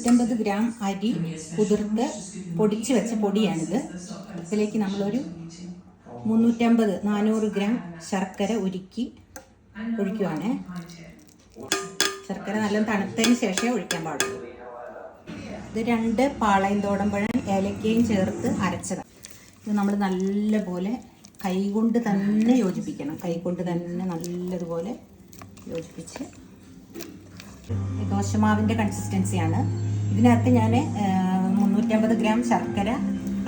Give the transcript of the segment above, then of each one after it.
150 gram അരി കുതിർത്ത് പൊടിച്ച് വെച്ച പൊടിയാണിത്. ഇതിലേക്ക് നമ്മളൊരു 400 ഗ്രാം ശർക്കര ഉരുക്കി ഒഴിക്കുവാണ്. ശർക്കര നല്ല തണുത്തതിന് ശേഷമേ ഒഴിക്കാൻ പാടുള്ളൂ. ഇത് 2 പാളയംതോടമ്പഴം ഏലക്കയും ചേർത്ത് അരച്ചതാണ്. ഇത് നമ്മൾ നല്ലപോലെ കൈകൊണ്ട് തന്നെ യോജിപ്പിക്കണം. കൈകൊണ്ട് തന്നെ നല്ലതുപോലെ യോജിപ്പിച്ച് ദോശമാവിൻ്റെ കൺസിസ്റ്റൻസിയാണ്. ഇതിനകത്ത് ഞാൻ 350 ഗ്രാം ശർക്കര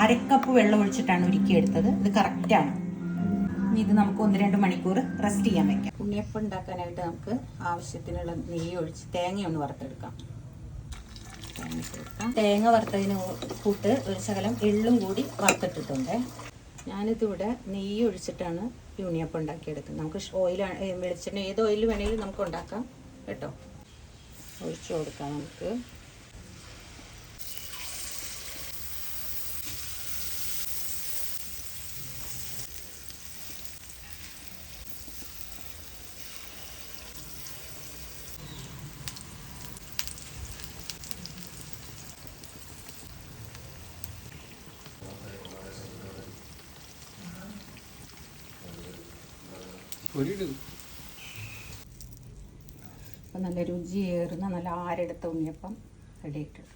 1/2 കപ്പ് വെള്ളം ഒഴിച്ചിട്ടാണ് ഉരുക്കിയെടുത്തത്. ഇത് കറക്റ്റാണ്. ഇനി ഇത് നമുക്ക് 1-2 മണിക്കൂർ റെസ്റ്റ് ചെയ്യാൻ വയ്ക്കാം. ഉണ്ണിയപ്പം ഉണ്ടാക്കാനായിട്ട് നമുക്ക് ആവശ്യത്തിനുള്ള നെയ്യ് ഒഴിച്ച് തേങ്ങ ഒന്ന് വറുത്തെടുക്കാം. തേങ്ങ വറുത്തതിന് കൂട്ട് ഒരു ശകലം എള്ളും കൂടി വറുത്തിട്ടിട്ടുണ്ട്. ഞാനിതിവിടെ നെയ്യ് ഒഴിച്ചിട്ടാണ് ഈ ഉണ്ണിയപ്പം ഉണ്ടാക്കിയെടുക്കുന്നത്. നമുക്ക് ഓയിൽ, വെളിച്ചെണ്ണ, ഏത് ഓയിൽ വേണമെങ്കിലും നമുക്ക് ഉണ്ടാക്കാം കേട്ടോ. ഒഴിച്ചു കൊടുക്കാം നമുക്ക്. അപ്പം നല്ല രുചിയേറുന്ന നല്ല ആരെടുത്ത ഉണ്ണിയപ്പം റെഡി ആയിട്ടുണ്ട്.